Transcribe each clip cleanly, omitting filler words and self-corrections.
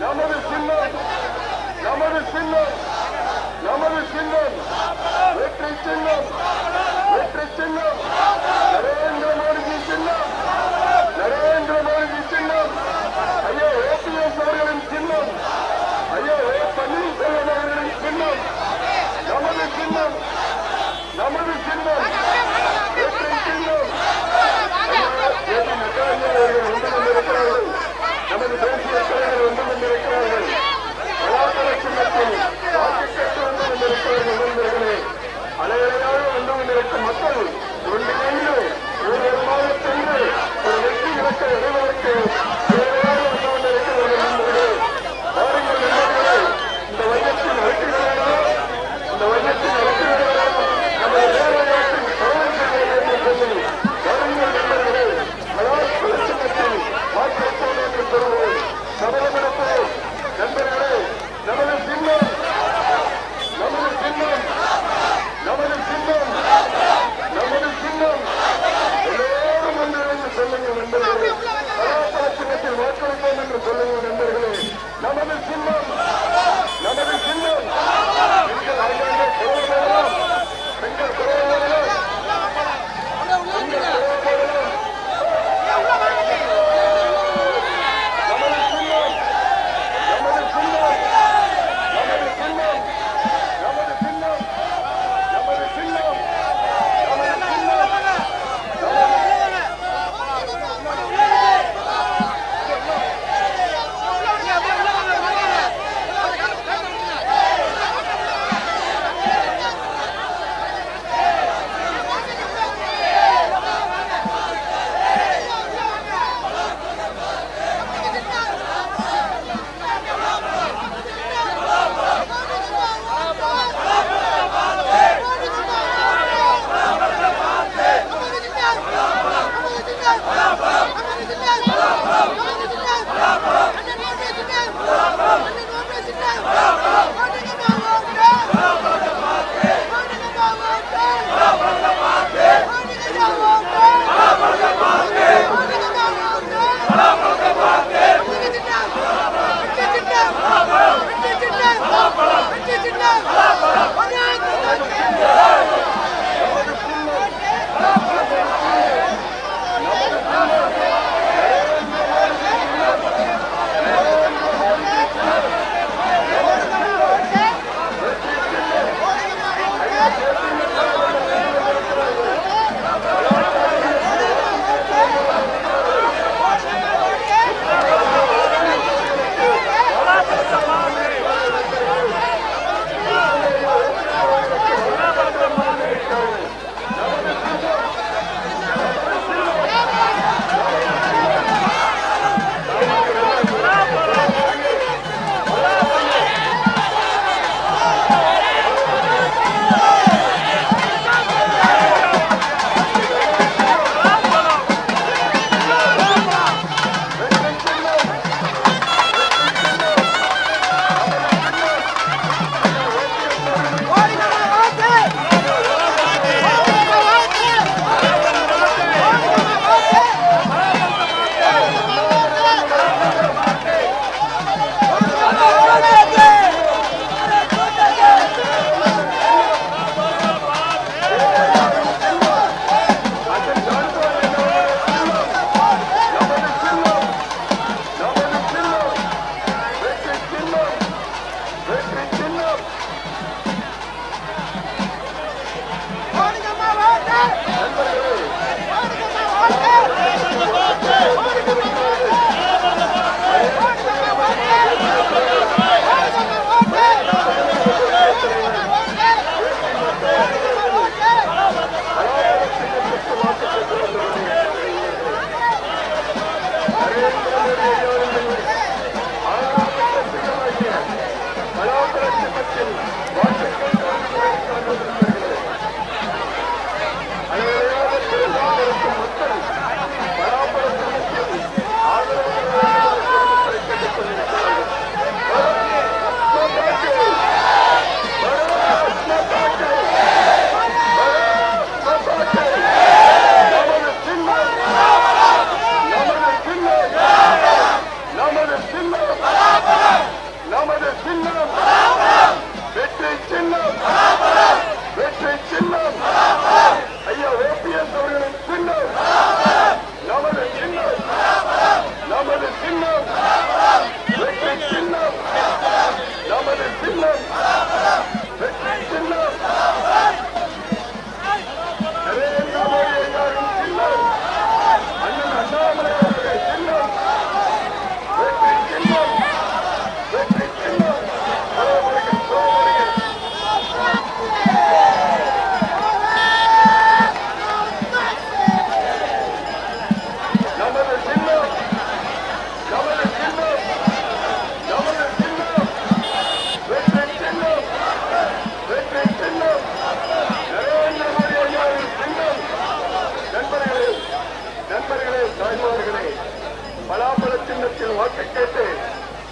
நமது சின்னம் நமது சின்னம் நமது சின்னம் வெற்றி சின்னம் வெற்றி சின்னம் நரேந்திர மோடிஜி சின்னம் நரேந்திர மோடிஜி சின்னம் ஐயா ஓபிஎஸ் அவர்களின் சின்னம் ஐயா ஓ பன்னீர்செல்வம் அவர்களின் சின்னம் நமது சின்னம் நமது சின்னம் வெற்றி சின்னம் வந்து கொண்டிருக்கிறார்கள் நமது தேசிய தலைவர் வந்து கொண்டிருக்கிறார்கள் கலாச்சார சின்னத்தில் வாக்கு கேட்டு வந்து கொண்டிருக்கிறார்கள் நண்பர்களே அலையலையாக வந்து கொண்டிருக்கும் மக்கள் ஒன்றிணைந்து ஒருவருமாக சென்று ஒரு வெற்றி இலக்கை அடைவதற்கு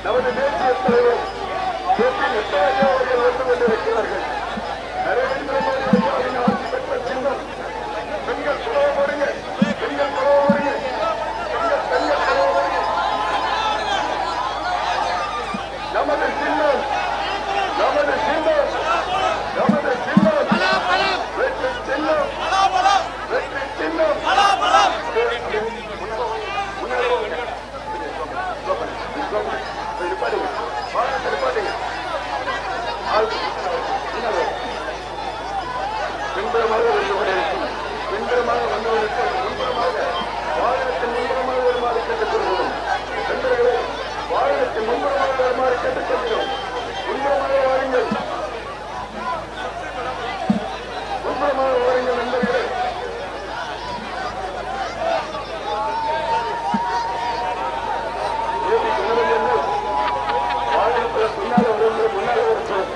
நமது தேசிய தலைவர் அவர்கள் வந்து கொண்டிருக்கிறார்கள். நரேந்திர மோடி ஐயாவின் ஆட்சி பெற்ற சின்னம் பெண்கள் புறவருங்க, பெண்கள் புறவருங்க, பெண்கள் புறவருங்க. நமது சின்னம், நமது சின்னம், நமது சின்னம், வெற்றி சின்னம், வெற்றி சின்னம். பின்புறமாக வந்து கொண்டிருக்கும், பின்புறமாக வந்து கொண்டிருக்கும், முன்புறமாக வாகனத்தின் முன்புறமாக வருமாறு கேட்டுக்கொள்கிறோம். நண்பர்களே, வாகனத்தின் முன்புறமாக வருமாறு கேட்டுக்கொள்கிறோம். முன்புறமாக வாருங்கள், முன்புறமாக வாருங்கள் நண்பர்களே. வாகனத்தில் பின்னால் வருவது முன்னால் வருகிறோம்.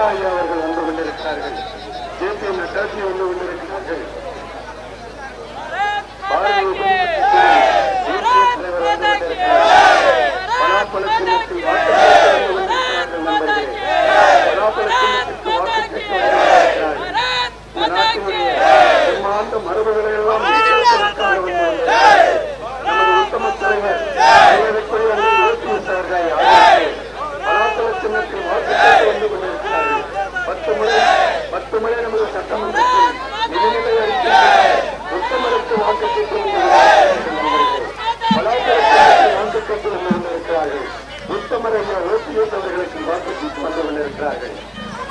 லதா ஐயா அவர்கள் வந்து கொண்டிருக்கிறார்கள். ஜே.பி. நட்டாஜி வந்து கொண்டிருக்கிறார்கள். பாரதிய தேசிய தலைவர் வந்து கொண்டிருக்கிறார்கள். பலாப்பழ சின்னத்தில் வாக்கு கேட்கிறார்கள் நண்பர்களே. பலாப்பழ சின்னத்திற்கு வாக்கு கேட்கிறார்கள். இந்த நாட்டினுடைய பிரம்மாண்ட மரபுகளை எல்லாம் மீட்பதற்காக வந்தவர்கள் நமது உத்தம தலைவர் ஓட்டுவிட்டார்கள். பலாப்பழ சின்னத்தில் வாக்கு கேட்டு வந்து கொண்டிருக்கிறார்கள். 10 முறை நமது சட்டமன்றத்தில் நிதிநிலை அறிக்கையாக உத்தமருக்கு வாக்கு கேட்டு பலாப்பழ சின்னத்தில் வாக்கு கேட்டு வந்து கொண்டிருக்கிறார்கள். உத்தமர் என்ற ஓட்டுநர் அவர்களுக்கு வாக்கு கேட்டு வந்து கொண்டிருக்கிறார்கள்.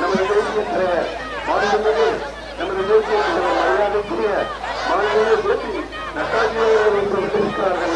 நமது தேசிய தலைவர் மாநிலங்களே நமது தேசிய தலைவர் மரியாதைக்குரிய மாநில ஜே.பி. நட்டாஜி அவர்கள் வந்து கொண்டிருக்கிறார்கள்.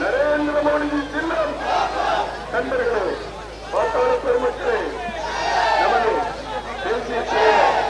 நரேந்திர மோடி சின்னம் நண்பர்களே, வாக்காளர் பெருமக்களே, நமது தேசிய தலைவர்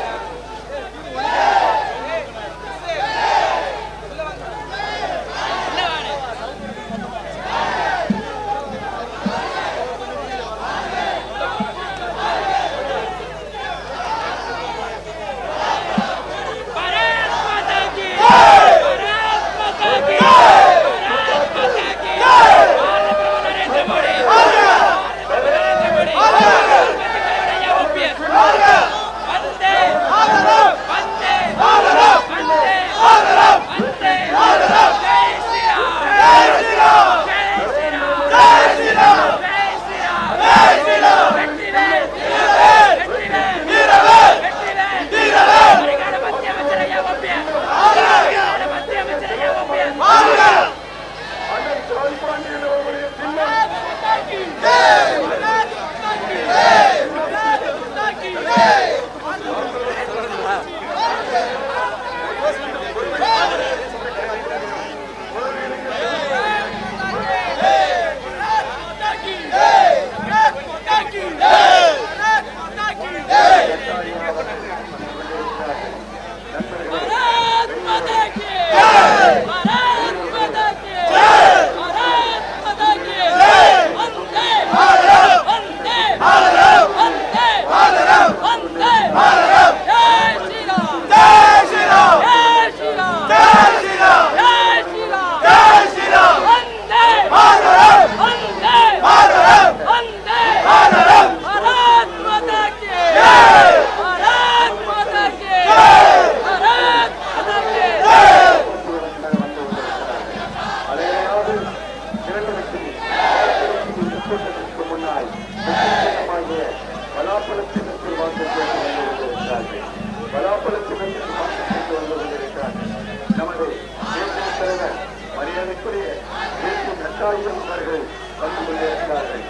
மரியாதைக்குரிய நட்டாயம் அவர்கள் வந்து கொண்டிருக்கிறார்கள்.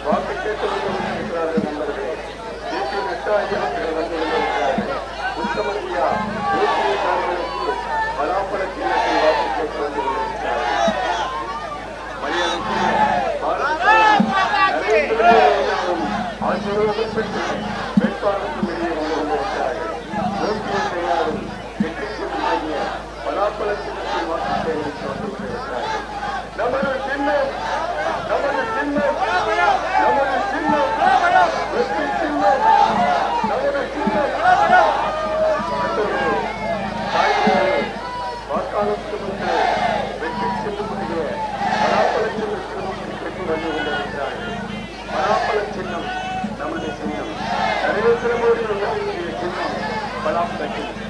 வாக்கு கேட்டு வந்து கொண்டிருக்கிறார்கள். நண்பர்களே, நட்டாயம் அவர்கள் வந்து கொண்டிருக்கிறார்கள். உத்தமதியா அவர்களுக்கு பலாப்பழ சின்னத்தில் வாக்கு கேட்டு வந்து கொண்டிருக்கிறார்கள். மரியாதைக்குரிய ஆசீர்வாதம் பெற்று வேட்பாளருக்கு வெளியே கொண்டு வந்திருக்கிறார்கள். பலாப்பழ சின்னத்தில் வாக்கு சேகரித்து வந்து கொண்டிருக்கிறார்கள். நமது சின்னம் நமது சின்னம் நமது சின்னம் வெற்றி சின்னம் நமது சின்னம். வாக்காளருக்கு முன்பு வெற்றி செல்லும்படிய பலாப்பழ சின்னத்தில் பெற்று வந்து கொண்டிருக்கிறார்கள். பலாப்பழ சின்னம் நமது சின்னம். நரேந்திர மோடி அவர்களுடைய சின்னம் பலாப்பழ சின்னம்.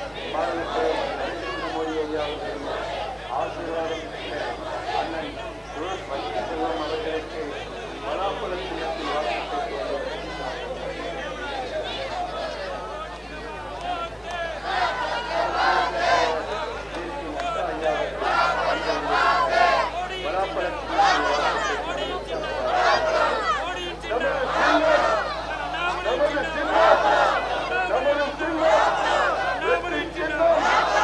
நரேந்திர மோடி ஐயா அவர்களின் ஆசீர்வாதம் அண்ணன் பன்னீர்செல்வம் அவர்களுக்கு பலாப்பழ சின்னத்தில் வாக்குறுதி நமது சின்னம்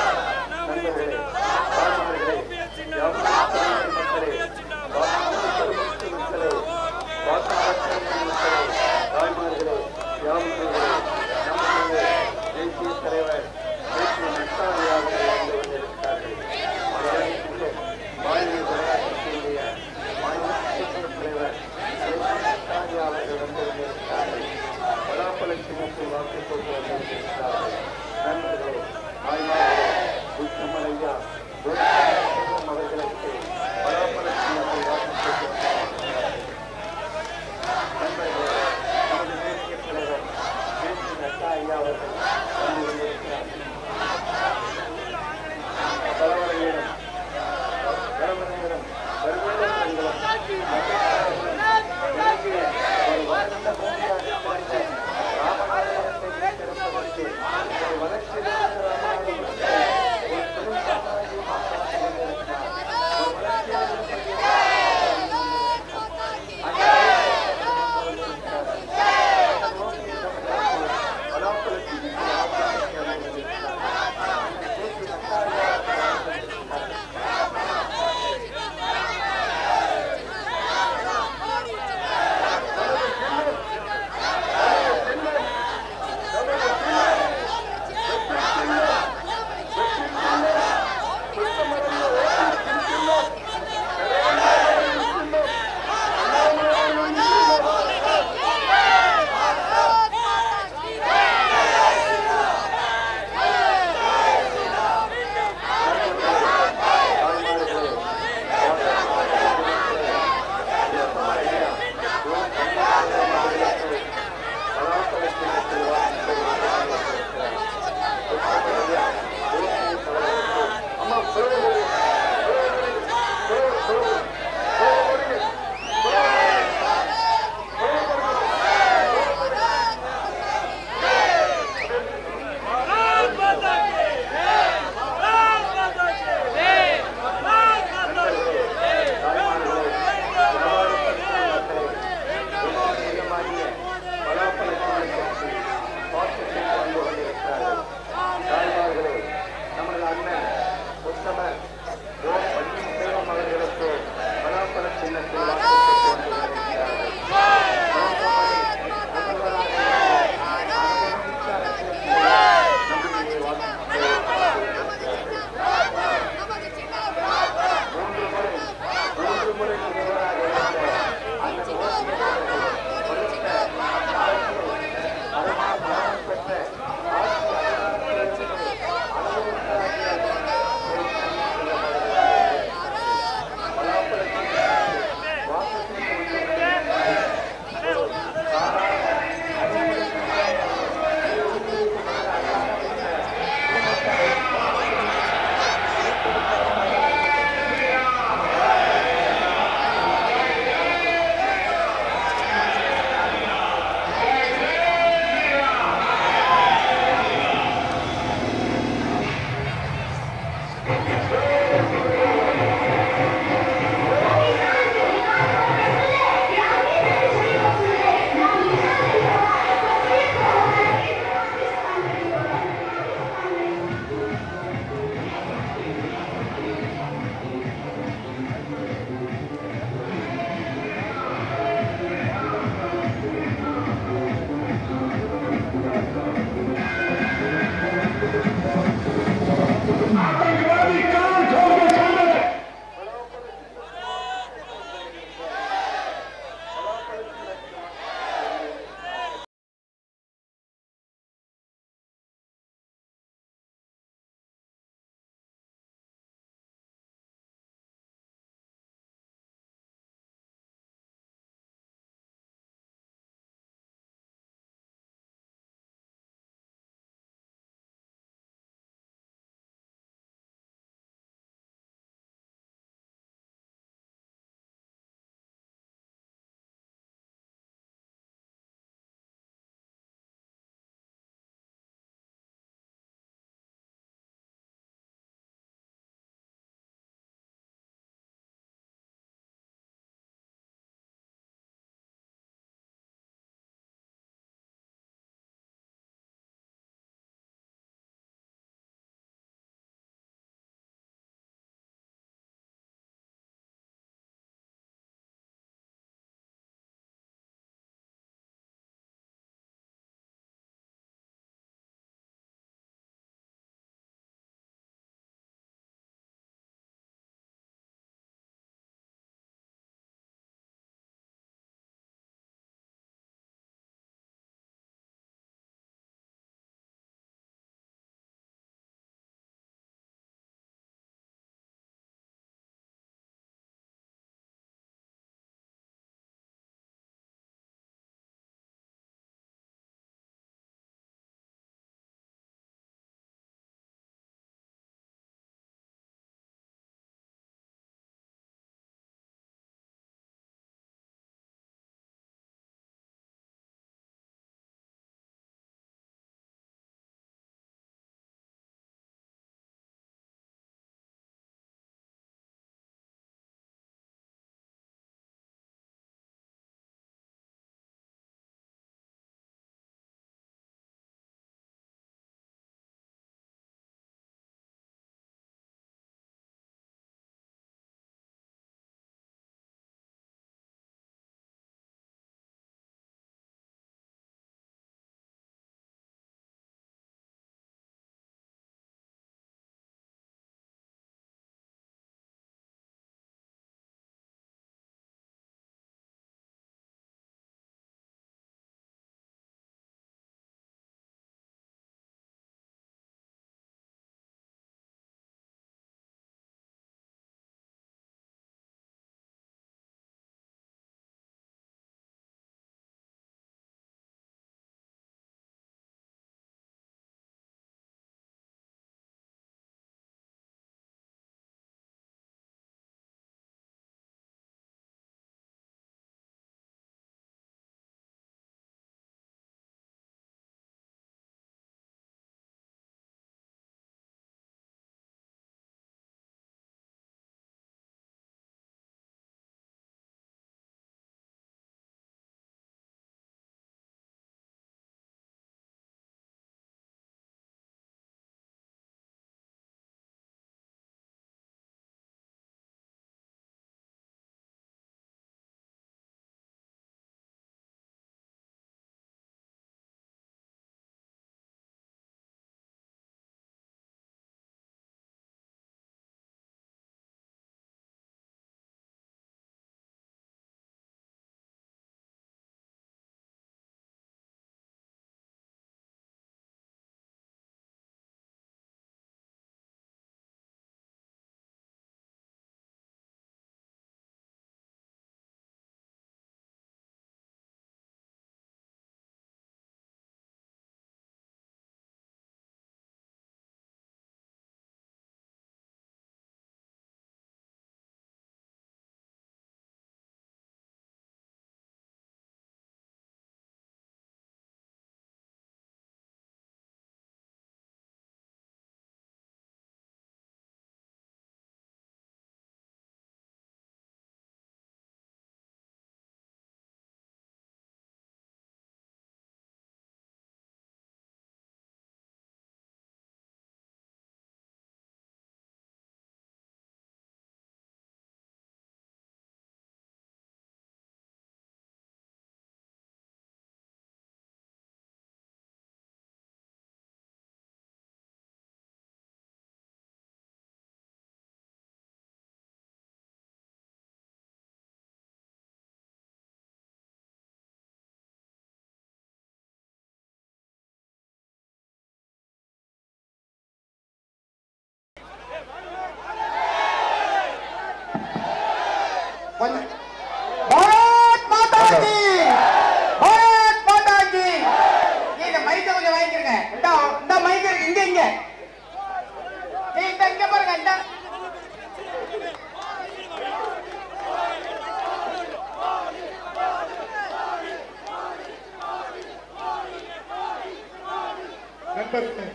பெரியவர்களே,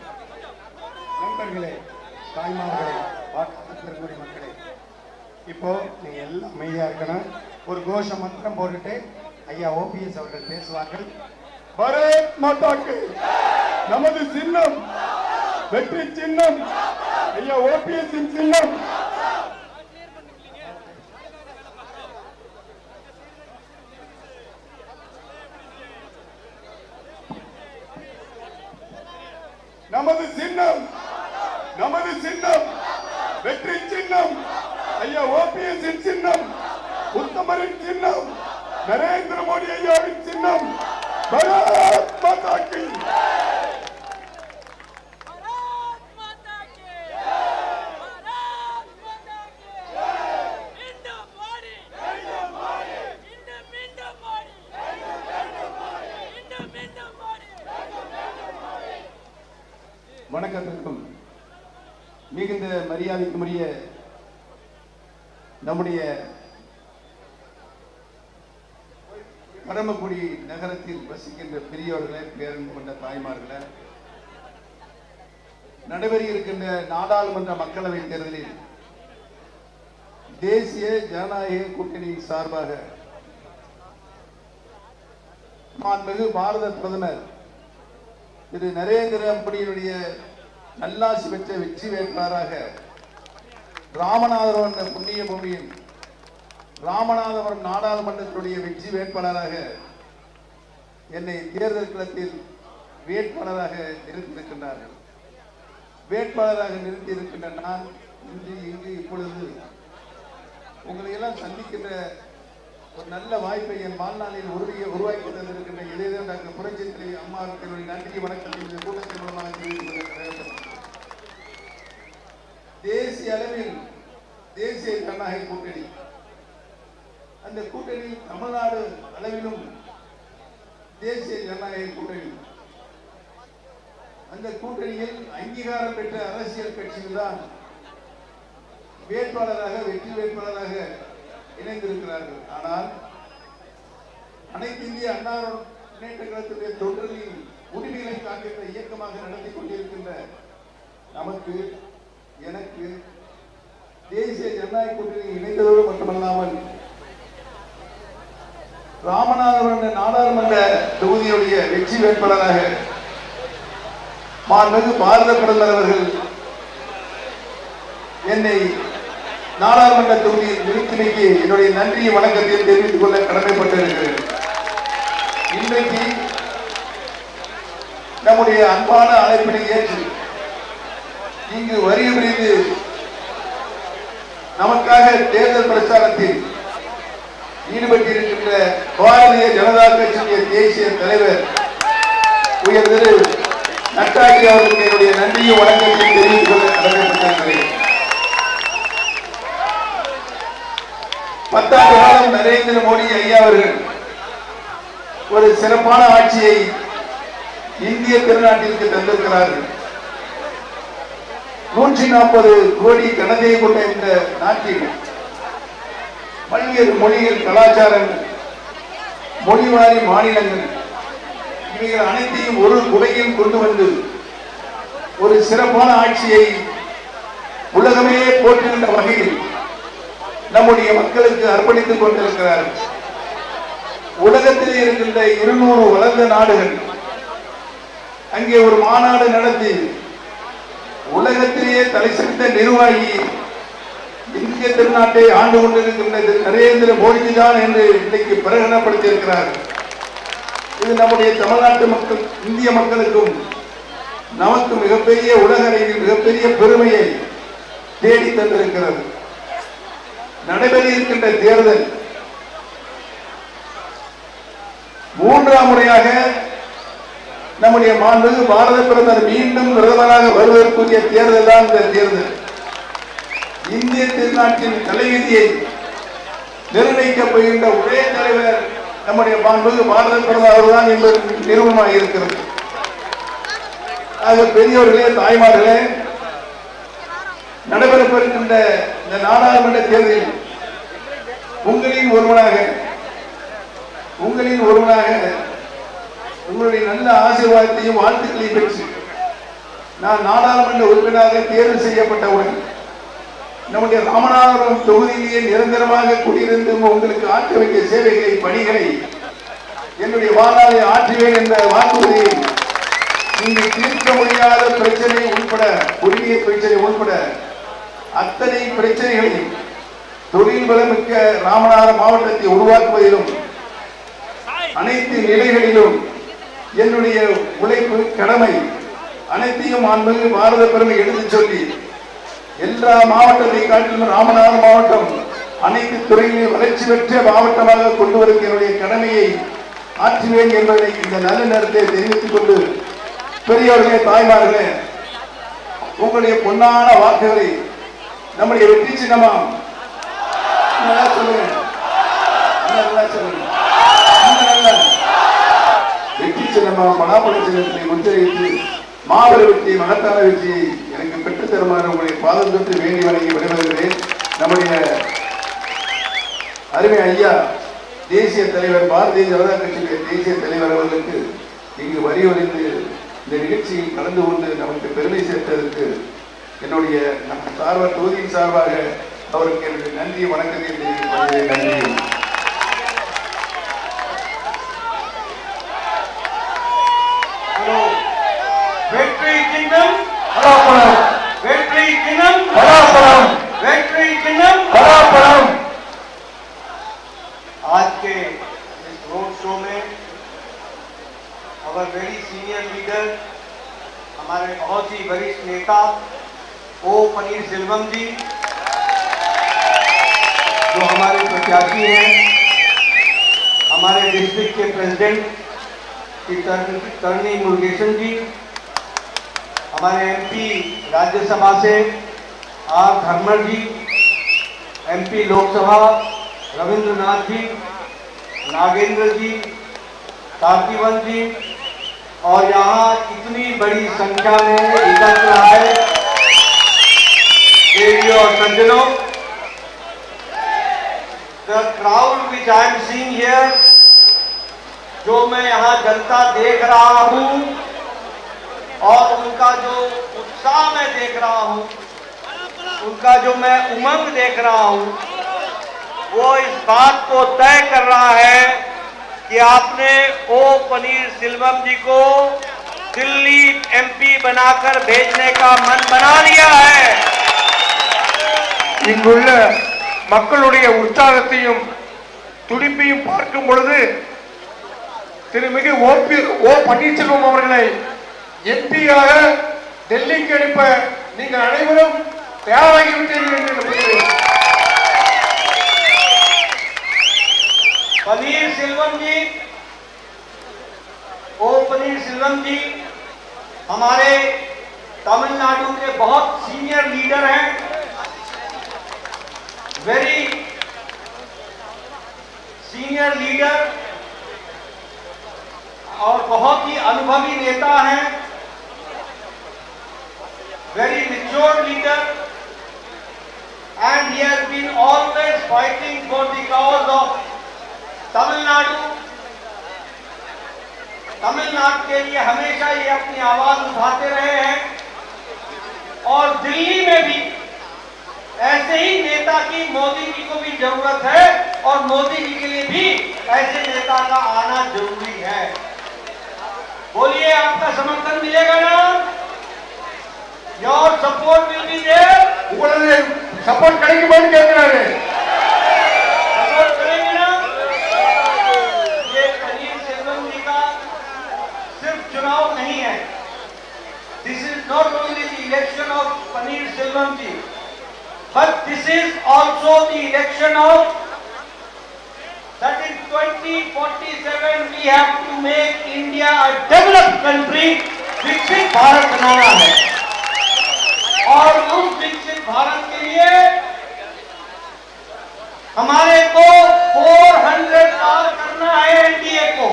நண்பர்களே, தாய்மார்களே, வாக்கு மக்களே, இப்போ நீங்க எல்லாம் அமைதியா இருக்கணும். ஒரு கோஷ மந்திரம் போட்டுட்டு ஐயா ஓபிஎஸ் அவர்கள் பேசுவார்கள். பாரத் மாதாக்கு நமது சின்னம் வெற்றி சின்னம், ஐயா ஓபிஎஸ் சின்னம். நமது சின்னம் வெற்றி சின்னம், ஐயா ஓபிஎஸ் சின்னம், உத்தமரின் சின்னம், நரேந்திர மோடி ஐயாவின் சின்னம். பாரத் மாதா கி வணக்கத்திற்கும் மிகுந்த மரியாதைக்குரிய நம்முடைய பரமக்குடி நகரத்தில் வசிக்கின்ற பெரியோர்களே, பேரன்பு கொண்ட தாய்மார்களே, நடைபெற இருக்கின்ற நாடாளுமன்ற மக்களவைத் தேர்தலில் தேசிய ஜனநாயக கூட்டணியின் சார்பாக மாண்புமிகு பாரத பிரதமர் திரு நரேந்திர மோடியினுடைய நல்லாசி பெற்ற வெற்றி வேட்பாளராக ராமநாதபுரம் புண்ணிய பூமியின் ராமநாதபுரம் நாடாளுமன்றத்துடைய வெற்றி வேட்பாளராக என்னை தேர்தல் களத்தில் வேட்பாளராக நிறுத்தியிருக்கின்றார்கள். வேட்பாளராக நிறுத்தியிருக்கின்ற நான் இங்கு இப்பொழுது உங்களை எல்லாம் சந்திக்கின்ற ஒரு நல்ல வாய்ப்பை என் வாழ்நாளில் உருவாக்கி தந்திருக்கின்ற இதயம் டாக்டர் புரட்சித் தலைவி அம்மாவுக்கு நன்றி வணக்கம் இந்த கூட்டத்தின் மூலமாக தெரிவித்துக் தேசிய அளவில் தேசிய ஜனநாயக கூட்டணி, அந்த கூட்டணி தமிழ்நாடு அளவிலும் தேசிய ஜனநாயக கூட்டணி, அந்த கூட்டணியில் அங்கீகாரம் பெற்ற அரசியல் கட்சிகள் தான் வேட்பாளராக வெற்றி வேட்பாளராக இணைந்திருக்கிறார்கள். ஆனால் அனைத்து இந்திய அண்ணா முன்னேற்ற கழகத்துடைய தொண்டர்களின் உரிமைகளை காக்கின்ற இயக்கமாக நடத்தி கொண்டிருக்கின்ற நமக்கு, எனக்கு தேசிய ஜனநாயக கூட்டணி இணைந்ததோடு மட்டுமல்லாமல் ராமநாதபுரம் நாடாளுமன்ற தொகுதியுடைய வெற்றி வேட்பாளராக மாண்புமிகு பாரத பிரதமர் அவர்கள் என்னை நாடாளுமன்ற தொகுதியில் நிறுத்தினைக்கு என்னுடைய நன்றியை வணக்கத்தை தெரிவித்துக் கொள்ள கடமைப்பட்டிருக்கிறேன். இன்றைக்கு நம்முடைய அன்பான அழைப்பினை ஏற்று இங்கு வருகை புரிந்து நமக்காக தேர்தல் பிரச்சாரத்தில் ஈடுபட்டிருக்கின்ற பாரதிய ஜனதா கட்சியுடைய தேசிய தலைவர் உயர் திரு நட்டாஜி அவர்களுக்கு என்னுடைய நன்றியும் வணக்கத்தை தெரிவித்துக் கொள்ள கடமைப்பட்டிருக்கிறேன். 10 ஆண்டு காலம் நரேந்திர மோடி ஐயா அவர்கள் ஒரு சிறப்பான ஆட்சியை இந்திய திருநாட்டிற்கு தந்திருக்கிறார்கள். 140 கோடி ஜனதையை கொண்ட இந்த நாட்டில் பல்வேறு மொழிகள், கலாச்சாரங்கள், மொழிவாரி மாநிலங்கள் இவைகள் அனைத்தையும் ஒரு குடையில் கொண்டு வந்து ஒரு சிறப்பான ஆட்சியை உலகமே போற்றுகின்ற வகையில் நம்முடைய மக்களுக்கு அர்ப்பணித்துக் கொண்டிருக்கிறார்கள். உலகத்திலே இருக்கின்ற 200 வளர்ந்த நாடுகள் அங்கே ஒரு மாநாடு நடத்தி உலகத்திலேயே தலை சிறந்த நிர்வாகி இந்திய திருநாட்டை ஆண்டு கொண்டிருக்கின்ற நரேந்திர மோடி தான் என்று இன்றைக்கு பிரகடனப்படுத்தியிருக்கிறார்கள். இது நம்முடைய தமிழ்நாட்டு மக்கள், இந்திய மக்களுக்கும் நமக்கு மிகப்பெரிய உலக அளவில் மிகப்பெரிய பெருமையை தேடி தந்திருக்கிறது. நடைபெற இருக்கின்ற தேர்தல் 3ஆம் முறையாக நம்முடைய மாண்புமிகு பாரத பிரதமர் மீண்டும் பிரதமராக வருவதற்குரிய தேர்தல் தான் இந்த தேர்தல். இந்திய திருநாட்டின் தலைவிதியை நிர்ணயிக்கப் போகின்ற ஒரே தலைவர் நம்முடைய மாண்புமிகு பாரத பிரதமர் அவர்தான் என்பது நிரூபமாக இருக்கிறது. ஆக பெரியோர்களே, தாய்மார்களே, நடைபெறப்போகின்ற இந்த நாடாளுமன்ற தேர்தலில் உங்களின் ஒருவனாக உங்களுடைய நல்ல ஆசீர்வாதத்தையும் வாழ்த்துக்களையும் பெற்று நான் நாடாளுமன்ற உறுப்பினராக தேர்வு செய்யப்பட்டவுடன் நம்முடைய ராமநாதபுரம் தொகுதியிலேயே நிரந்தரமாக குடியிருந்து உங்களுக்கு ஆற்ற வேண்டிய சேவைகளை பணிகளை என்னுடைய வாழ்நாளை ஆற்றுவேன் என்ற வாக்குறுதியை நீங்கள் தீர்க்க முடியாத பிரச்சனை உட்பட குடிநீர் பிரச்சனை உட்பட அத்தனை பிரச்சனைகளையும் தொழில் வளமிக்க ராமநாதபுரம் மாவட்டத்தை உருவாக்குவதிலும் அனைத்து நிலைகளிலும் என்னுடைய உழைப்பு கடமை அனைத்தையும் மாண்புமிகு பாரத பெருமை எடுத்துச் சொல்லி எல்லா மாவட்டத்தை காட்டிலும் ராமநாதபுரம் மாவட்டம் அனைத்து துறைகளிலும் வளர்ச்சி பெற்ற மாவட்டமாக கொண்டு வரும் என்னுடைய கடமையை ஆற்றுவேன் என்பதை இந்த நல்ல நேரத்தை தெரிவித்துக் கொண்டு பெரியவர்களே தாய்மார்களே உங்களுடைய பொன்னான வாக்குகளை நம்முடைய வெற்றி சின்னமாம் சொல்லுங்க வெற்றி சின்னமாம் பலாப்பழ சின்னத்தை முத்திரையிட்டு மாபெரு வெற்றி மகத்தான வெற்றியை எனக்கு பெற்றுத் தருமாறு உங்களை பாதம் தொட்டு வேண்டி வணங்கி விடைபெறுகிறேன். நம்முடைய அருமை ஐயா தேசிய தலைவர் பாரதிய ஜனதா கட்சியுடைய தேசிய தலைவர் அவர்களுக்கு இங்கு வரிவறிந்து இந்த நிகழ்ச்சியில் கலந்து கொண்டு நமக்கு பெருமை சேர்த்ததற்கு என்னுடைய தொகுதியின் சார்பாக அவருக்கு என்னுடைய நன்றி வணக்கத்தை தெரிவித்துக் நன்றி. வெற்றி சின்னம் பலாப்பழம், வெற்றி சின்னம் பலாப்பழம், வெற்றி சின்னம் பலாப்பழம். आज के इस रोड शो में अवर वेरी सीनियर लीडर, हमारे बहुत ही वरिष्ठ नेता ओ पनीरसेल्वम जी, जो हमारे प्रत्याशी हैं, हमारे डिस्ट्रिक्ट के प्रेसिडेंट तरनी मुरुगेशन जी, हमारे एमपी राज्यसभा से आर धर्मर जी, एमपी लोकसभा रविंद्रनाथ जी, नागेंद्र जी, कार्तिवन जी, और यहाँ इतनी बड़ी संख्या में एकत्र आए देवियों और सज्जनों, the crowd which I am seeing here, जो मैं यहाँ जनता देख रहा हूँ और उनका जो उत्साह मैं देख रहा हूँ, उनका जो मैं उमंग देख रहा हूँ, वो इस बात को तय कर रहा है कि आपने ओ पनीरसेल्वम जी को दिल्ली एमपी बनाकर भेजने का मन बना लिया है. இங்குள்ள மக்களுடைய உற்சாகத்தையும் துடிப்பையும் பார்க்கும் பொழுது திருமிகு ஓ பன்னீர்செல்வம் அவர்களை எம்பியாக டெல்லிக்கு அனுப்ப நீங்கள் அனைவரும் தயாராகிவிட்டீர்கள் என்று நம்புகிறேன். पनीरसेल्वम जी, ओ पनीरसेल्वम जी हमारे तमिलनाडु के बहुत सीनियर लीडर हैं, वेरी सीनियर लीडर और बहुत ही अनुभवी नेता हैं, very mature leader, and he has been always fighting for the cause of Tamil Nadu के लिए हमेशा ये अपनी आवाज उठाते रहे हैं और दिल्ली में भी ऐसे ही नेता की मोदी जी को भी जरूरत है और मोदी जी के लिए भी ऐसे नेता का आना जरूरी है. बोलिए, आपका समर्थन मिलेगा ना? Your support will be there. உங்களது சப்போர்ட் கிடைக்குமான்னு கேட்கிறாரு. सपोर्ट करेंगे ना? ये पनीरसेल्वम जी का सिर्फ चुनाव नहीं है. This is not only the election of Panneerselvam ji, but this is also the election of that in 2047 we have to make India a developed country. विकसित भारत बनाना है और उस विकसित भारत के लिए हमारे को 400 पार करना है एनडीए को,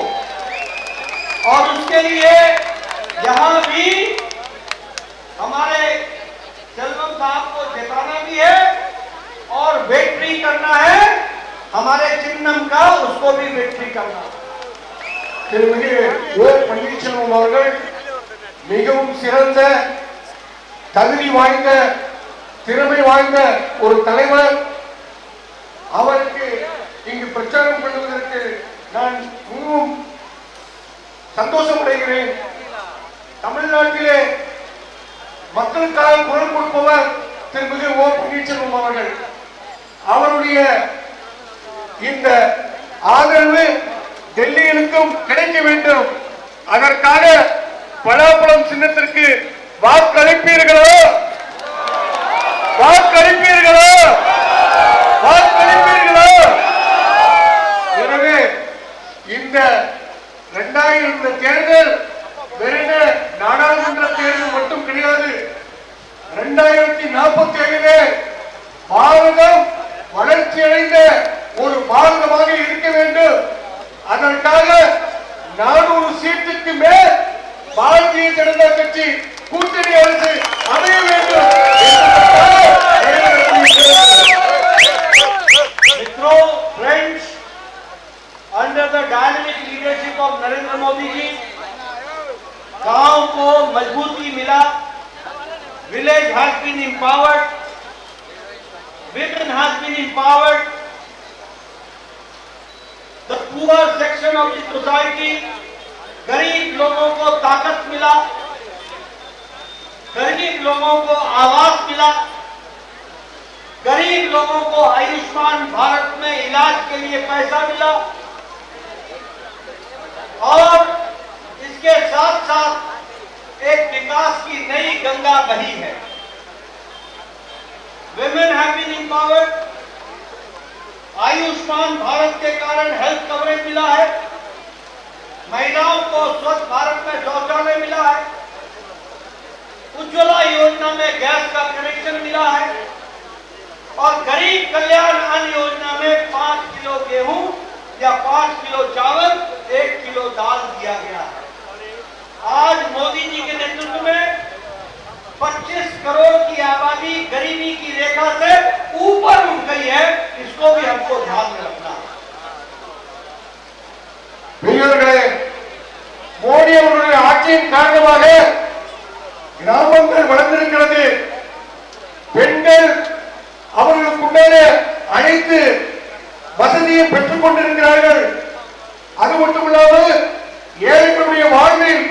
और उसके लिए यहाँ भी हमारे सेल्वम साहब को जिताना भी है और विक्ट्री करना है. हमारे चिन्नम का उसको भी विक्ट्री करना है. திருமிகு ஓ பன்னீர்செல்வம் அவர்கள் மிகவும் சிறந்த தகுதி வாய்ந்த திறமை வாய்ந்த ஒரு தலைவர். அவருக்கு இங்கு பிரச்சாரம் பண்ணுவதற்கு நான் மிகவும் சந்தோஷம் அடைகிறேன். தமிழ்நாட்டிலே மக்களுக்காக குரல் கொடுப்பவர் திருமிகு ஓ பன்னீர்செல்வம் அவர்கள். அவருடைய இந்த ஆதரவு டெல்லியிலுக்கும் கிடைக்க வேண்டும். அதற்காக பலாப்பழம் சின்னத்திற்கு வாக்களிப்பீர்களோ? வாக்களிப்பீர்களோ? வாக்களிப்பீர்களோ? எனவே இந்த 2000 தேர்தல் வெறும் நாடாளுமன்ற தேர்தல் மட்டும் கிடையாது. 2047 பாரதம் வளர்ச்சி அடைந்த ஒரு பாரதமாக இருக்க வேண்டும். அதற்காக 400 சீட்டுக்கு மேல் பாரதிய ஜனதா கட்சி கூட்டணி அரசு அமைய வேண்டும். मित्रों, friends, under the dynamic leadership of Narendra Modi ji गांव को मजबूती मिला. Village has been empowered, women has been empowered, the poor section of the society, गरीब लोगों को ताकत मिला, गरीब लोगों को आवास मिला, गरीब लोगों को आयुष्मान भारत में इलाज के लिए पैसा मिला और इसके साथ साथ एक विकास की नई गंगा बही है. Women have been empowered. Ayushman Bharat के कारण हेल्थ कवरेज मिला है. महिलाओं को स्वच्छ भारत में शौचालय मिला है. उज्ज्वला योजना में गैस का कनेक्शन मिला है और गरीब कल्याण अन्न योजना में 5 किलो गेहूं या 5 किलो चावल 1 किलो दाल दिया गया है. आज मोदी जी के नेतृत्व में 25 करोड़ की आबादी गरीबी की रेखा से ऊपर उठ गई है. इसको भी हमको ध्यान में रखना है. மோடி அவர்களுடைய ஆட்சியின் காரணமாக கிராமங்கள் வளர்ந்திருக்கிறது. பெண்கள் அவர்களுக்குண்டான அனைத்து வசதியை பெற்றுக் கொண்டிருக்கிறார்கள். அது மட்டுமில்லாமல் ஏழைகளுடைய வாழ்வில்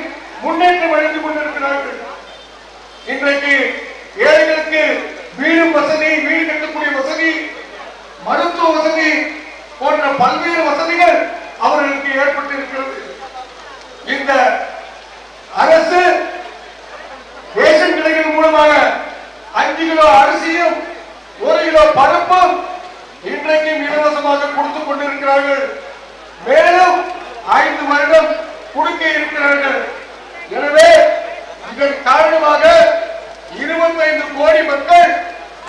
முன்னேற்றம் அடைந்து கொண்டிருக்கிறார்கள். இன்றைக்கு ஏழைகளுக்கு வீடு வசதி, வீடு கட்டக்கூடிய வசதி, மருத்துவ வசதி போன்ற பல்வேறு வசதிகள் அவர்களுக்கு ஏற்பட்டிருக்கிறது. இந்த அரசு ரேஷன் கடைகள் மூலமாக 5 கிலோ அரிசியும் 1 கிலோ பருப்பும் இன்றைக்கும் இலவசமாக கொடுத்துக் கொண்டிருக்கிறார்கள். மேலும் 5 வருடம் கொடுக்க இருக்கிறார்கள். எனவே இதன் காரணமாக 25 கோடி மக்கள்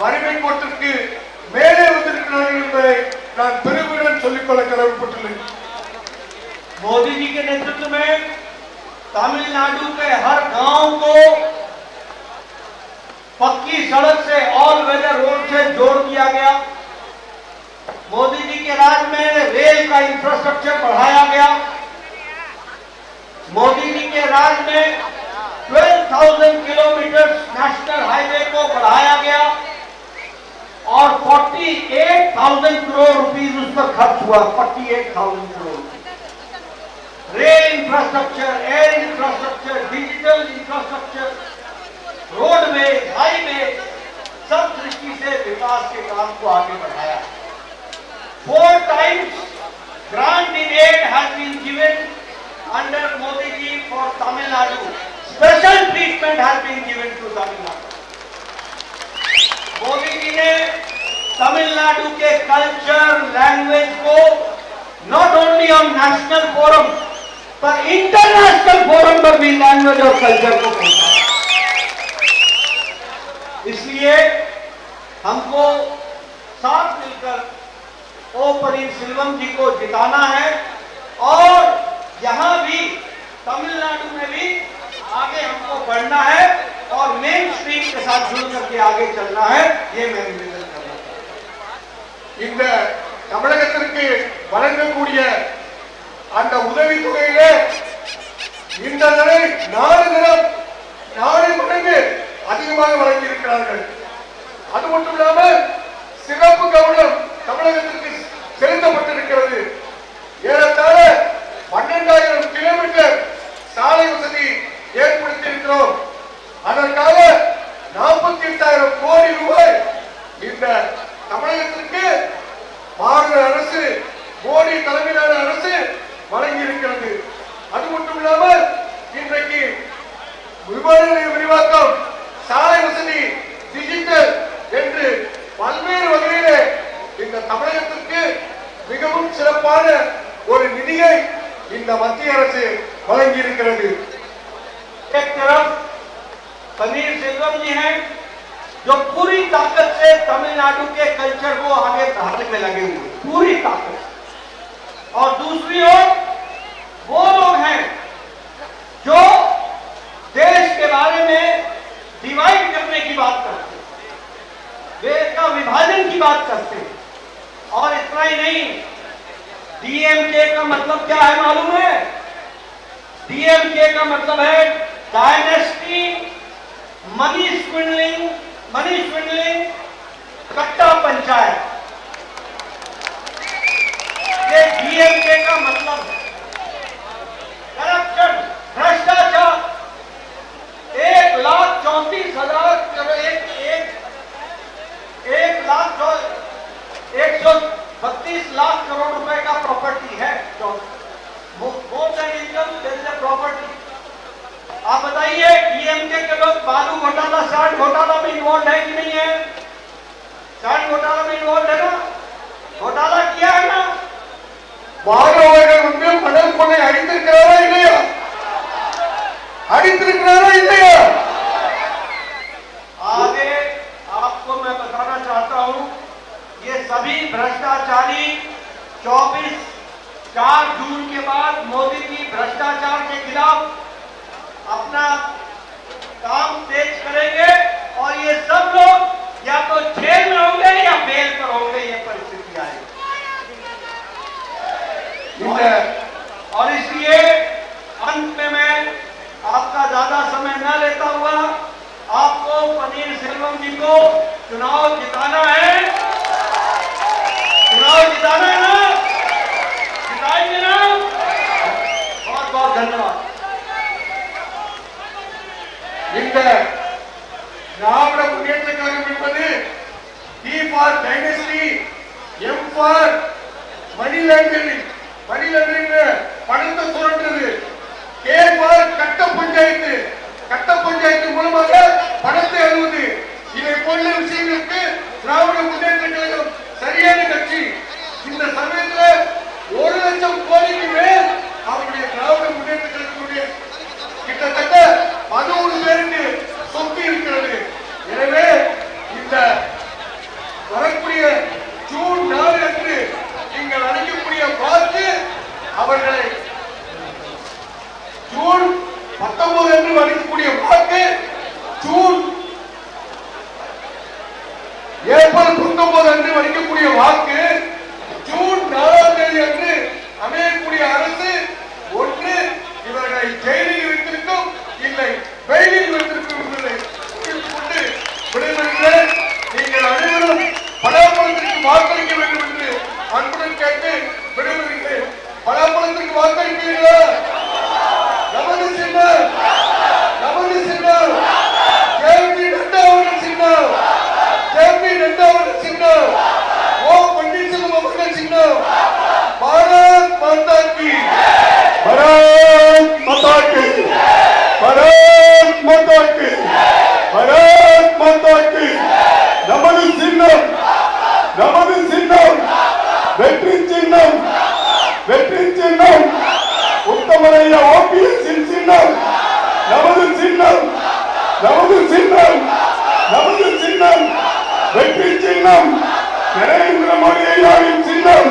வறுமை கோட்டிற்கு மேலே வந்திருக்கிறார்கள் என்பதை நான் பெருமையுடன் சொல்லிக்கொள்ள கடமைப்பட்டுள்ளேன். मोदी जी के नेतृत्व में तमिलनाडु के हर गांव को पक्की सड़क से, ऑल वेदर रोड से जोड़ दिया गया. मोदी जी के राज में रेल का इंफ्रास्ट्रक्चर बढ़ाया गया. मोदी जी के राज में 12,000 किलोमीटर नेशनल हाईवे को बढ़ाया गया और 48,000 करोड़ रुपीस उस पर खर्च हुआ. 48,000 crore. Rail infrastructure, air infrastructure, digital infrastructure, roadway, highway, सब दृष्टि से विकास के काम को आगे बढ़ाया. 4 times grant in aid has been given under Modi ji for Tamil Nadu. Special treatment has been given to Tamil Nadu. Modi ji ने तमिलनाडु के कल्चर, लैंग्वेज को not only on national forum पर इंटरनेशनल फोरम पर भी लैंग्वेज और culture को पहुंचाया. इसलिए हमको साथ मिलकर ओ पनीरसेल्वम जी को जिताना है और यहां भी तमिलनाडु में भी आगे हमको बढ़ना है और मेन स्ट्रीम के साथ जुड़ करके आगे चलना है. ये मैं निवेदन करना चाहता हूं. இந்த தமிழகத்திற்கு வழங்கக்கூடிய அந்த உதவித்தொகையிலே இந்த தடவை 4 மடங்கு அதிகமாக அதிகமாக வழங்கி இருக்கிறார்கள். அது மட்டும் இல்லாமல் சிறப்பு கவனம் தமிழகத்திற்கு செலுத்தப்பட்டிருக்கிறது. ஏறத்தாழ 12,000 கிலோமீட்டர் சாலை வசதி ஏற்படுத்தியிருக்கிறோம். அதற்காக 48,000 கோடி ரூபாய் இந்த தமிழகத்திற்கு மாநில அரசு, மோடி தலைமையிலான அரசு வழங்கி இருக்கிறது. அது மட்டும் இல்லாமல் இன்றைக்கு விமான நிலைய விரிவாக்கம், சாலை வசதி, டிஜிட்டல் என்று பல்வேறு வகையிலே இந்த தமிழகத்திற்கு மிகவும் சிறப்பான ஒரு நிதியை இந்த மத்திய அரசு வழங்கி இருக்கிறது. एक तरफ पनीरसेल्वम जी हैं जो पूरी ताकत से तमिलनाडु के कल्चर को आगे बढ़ाने में लगे हुए, पूरी ताकत, और दूसरी ओर वो लोग हैं जो देश के बारे में डिवाइड करने की बात करते हैं, देश का विभाजन की बात करते हैं। और इतना ही नहीं, डीएमके का मतलब क्या है मालूम है? डीएमके का मतलब है डायनेस्टी, मनी स्विंडलिंग, कट्टा पंचायत। ये डीएमके का मतलब है। करप्शन, भ्रष्टाचार, 1,34,000 करोड़, 1,32 लाख करोड़ रुपए का प्रॉपर्टी है। प्रॉपर्टी आप बताइए, डीएमके के लोग बालू घोटाला, सैंड घोटाला में इन्वॉल्व है कि नहीं है? सैंड घोटाला में इन्वॉल्व है ना, घोटाला किया है ना? பாரத மணல் கொள்ளை அடித்திருக்கிறாரா இல்லையா? அடித்திருக்கிறாரா இல்லையா? आगे आपको मैं बताना चाहता हूं, ये सभी भ्रष्टाचारी 4 जून के बाद मोदी की भ्रष्टाचार के खिलाफ अपना काम तेज करेंगे और ये सब लोग या तो जेल में होंगे या बेल पर होंगे। ये परिस्थिति आएगी और इसलिए अंत में मैं आपका ज्यादा समय न लेता हुआ आपको पनीरसेल्वम जी को चुनाव जिताना है। चुनाव जिताना है ना? जिताएंगे ना? बहुत बहुत धन्यवाद। இந்த திராவிட முன்னேற்ற கழகம் என்பது D for dynasty, M for money laundering, பணத்தை சுரண்டுறது, கே ஃபார் கட்ட பஞ்சாயத்து மூலமாக பணத்தை அழுவது, இதை போன்ற விஷயங்களுக்கு திராவிட முன்னேற்ற கழகம் சரியான கட்சி. இந்த சமயத்தில் 1 லட்சம் கோடிக்கு மேல் அவருடைய திராவிட முன்னேற்ற கழகத்துடைய கிட்டத்தட்ட 11 பேருக்கு சொத்து இருக்கிறது. எனவே இந்த வரக்கூடிய ஜூன் 4 அன்று நீங்கள் அளிக்கக்கூடிய வாக்கு அவர்களை, ஜூன் 19 அன்று அளிக்கக்கூடிய வாக்கு ஏப்ரல் 19 அன்று அளிக்கக்கூடிய வாக்கு ஜூன் 4ஆம் தேதி அன்று அமையக்கூடிய அரசு ஒன்று இவர்களை ஜெயிலில் வைத்திருக்கும், இல்லை வெயிலில் வைத்திருக்கும் என்பதை கொண்டு விடைபெறுகிறேன். நீங்கள் அனைவரும் பலாப்பழத்திற்கு வாக்களிக்க வேண்டும் என்று அன்புடன் கேட்டு விடைபெறுகிறேன். பலாப்பழத்திற்கு வாக்களிப்பீர்களா? நமது சின்னம், நமது சின்னம் ஜே.பி. நட்டா அவர்கள் சின்னம், ஜே.பி. நட்டா அவர்கள் சின்னம், ஓ பன்னீர்செல்வம் அவர்கள் சின்னம். பாரத் மாதா கி, பாரத் மாதா கி, பாரத் மாதா கி, பாரத் மாதா கி. நமது சின்னம், நமது சின்னம் வெற்றி சின்னம், வெற்றி சின்னம் உத்தமரையா ஓபிஎஸ் சின்னம். நமது சின்னம், நமது சின்னம், நமது சின்னம் வெற்றி சின்னம், நரேந்திர மோடி ஐயாவின் சின்னம்.